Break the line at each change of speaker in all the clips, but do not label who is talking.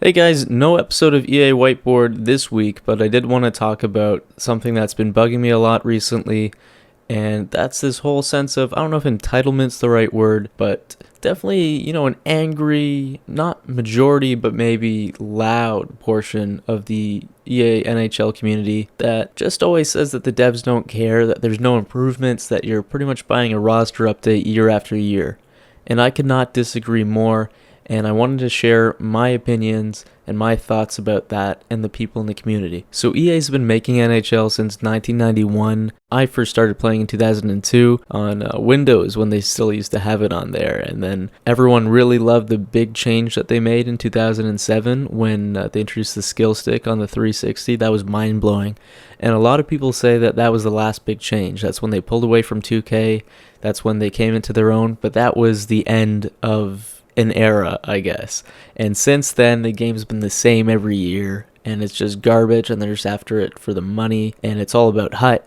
Hey guys, no episode of EA Whiteboard this week, but I did want to talk about something that's been bugging me a lot recently, and that's this whole sense of, I don't know if entitlement's the right word, but definitely, an angry, not majority, but maybe loud portion of the EA NHL community that just always says that the devs don't care, that there's no improvements, that you're pretty much buying a roster update year after year. And I could not disagree more. And I wanted to share my opinions and my thoughts about that and the people in the community. So EA's been making NHL since 1991. I first started playing in 2002 on Windows when they still used to have it on there. And then everyone really loved the big change that they made in 2007 when they introduced the skill stick on the 360. That was mind-blowing. And a lot of people say that that was the last big change. That's when they pulled away from 2K. That's when they came into their own. But that was the end of an era, I guess. And since then, the game's been the same every year, and it's just garbage, and they're just after it for the money, and it's all about HUT,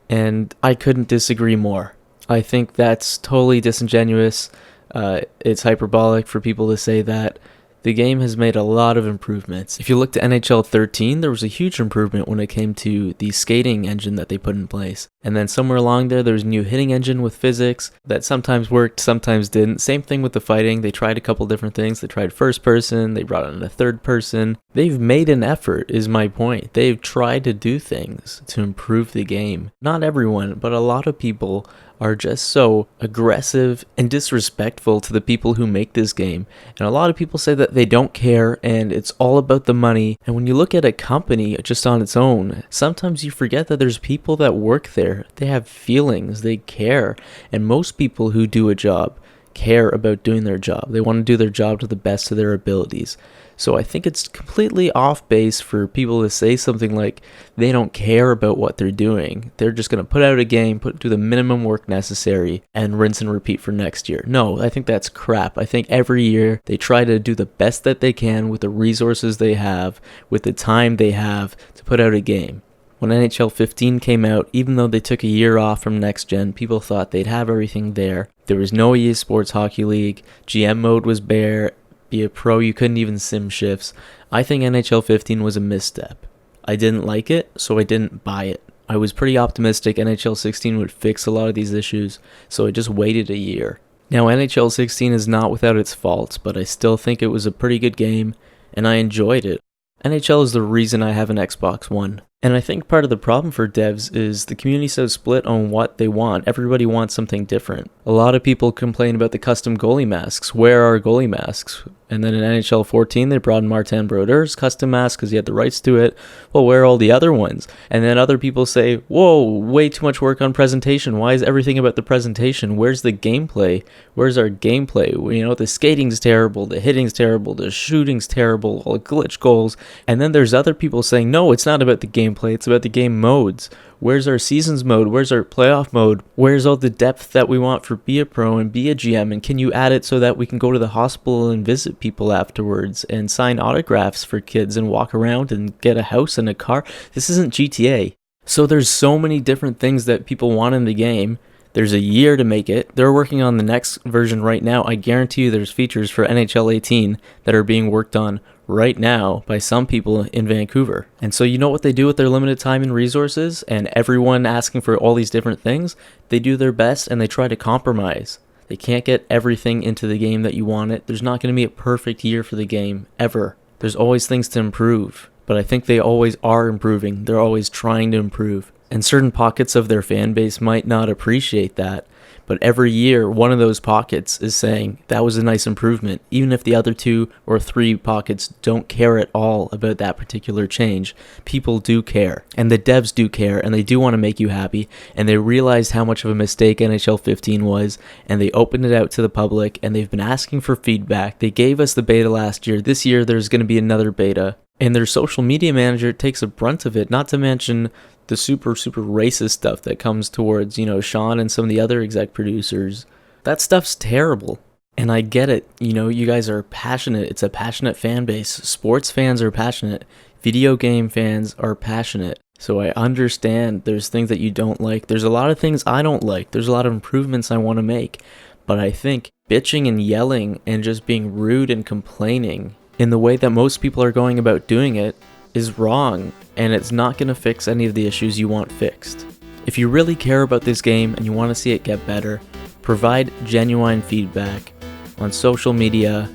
and I couldn't disagree more. I think that's totally disingenuous. It's hyperbolic for people to say that. The game has made a lot of improvements. If you look to NHL 13, there was a huge improvement when it came to the skating engine that they put in place. And then somewhere along there was a new hitting engine with physics that sometimes worked, sometimes didn't. Same thing with the fighting. They tried a couple different things. They tried first person, they brought in a third person. They've made an effort, is my point. They've tried to do things to improve the game. Not everyone, but a lot of people are just so aggressive and disrespectful to the people who make this game. And a lot of people say that they don't care and it's all about the money. And when you look at a company just on its own, sometimes you forget that there's people that work there. They have feelings, they care. And most people who do a job care about doing their job. They want to do their job to the best of their abilities. So I think it's completely off base for people to say something like they don't care about what they're doing. They're just going to put out a game, do the minimum work necessary, and rinse and repeat for next year. No, I think that's crap. I think every year they try to do the best that they can with the resources they have, with the time they have to put out a game. When NHL 15 came out, even though they took a year off from next gen, people thought they'd have everything there. There was no EA Sports Hockey League, GM mode was bare, be a pro, you couldn't even sim shifts. I think NHL 15 was a misstep. I didn't like it, so I didn't buy it. I was pretty optimistic NHL 16 would fix a lot of these issues, so I just waited a year. Now NHL 16 is not without its faults, but I still think it was a pretty good game, and I enjoyed it. NHL is the reason I have an Xbox One. And I think part of the problem for devs is the community's so split on what they want. Everybody wants something different. A lot of people complain about the custom goalie masks. Where are goalie masks? And then in NHL 14, they brought in Martin Brodeur's custom mask because he had the rights to it. Well, where are all the other ones? And then other people say, whoa, way too much work on presentation. Why is everything about the presentation? Where's the gameplay? Where's our gameplay? The skating's terrible, the hitting's terrible, the shooting's terrible, all glitch goals. And then there's other people saying, no, it's not about the gameplay, it's about the game modes. Where's our seasons mode? Where's our playoff mode? Where's all the depth that we want for be a pro and be a GM? And can you add it so that we can go to the hospital and visit people afterwards and sign autographs for kids and walk around and get a house and a car? This isn't GTA. So there's so many different things that people want in the game. There's a year to make it. They're working on the next version right now. I guarantee you there's features for NHL 18 that are being worked on right now by some people in Vancouver. And so you know what they do with their limited time and resources and everyone asking for all these different things? They do their best and they try to compromise. They can't get everything into the game that you want it. There's not going to be a perfect year for the game, ever. There's always things to improve. But I think they always are improving. They're always trying to improve. And certain pockets of their fan base might not appreciate that. But every year, one of those pockets is saying, that was a nice improvement. Even if the other 2 or 3 pockets don't care at all about that particular change, people do care. And the devs do care, and they do want to make you happy. And they realized how much of a mistake NHL 15 was, and they opened it out to the public, and they've been asking for feedback. They gave us the beta last year. This year, there's going to be another beta. And their social media manager takes a brunt of it, not to mention the super racist stuff that comes towards, Sean and some of the other exec producers. That stuff's terrible. And I get it. You guys are passionate. It's a passionate fan base. Sports fans are passionate. Video game fans are passionate. So I understand there's things that you don't like. There's a lot of things I don't like. There's a lot of improvements I want to make. But I think bitching and yelling and just being rude and complaining in the way that most people are going about doing it is wrong, and it's not going to fix any of the issues you want fixed. If you really care about this game and you want to see it get better, provide genuine feedback on social media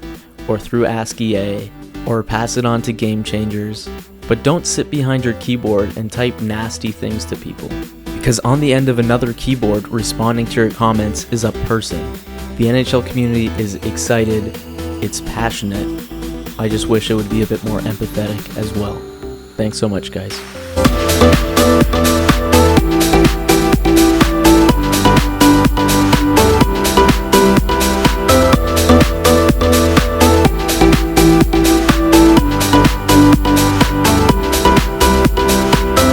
or through Ask EA, or pass it on to Game Changers. But don't sit behind your keyboard and type nasty things to people, because on the end of another keyboard responding to your comments is a person. The NHL community is excited, it's passionate. I just wish it would be a bit more empathetic as well. Thanks so much, guys.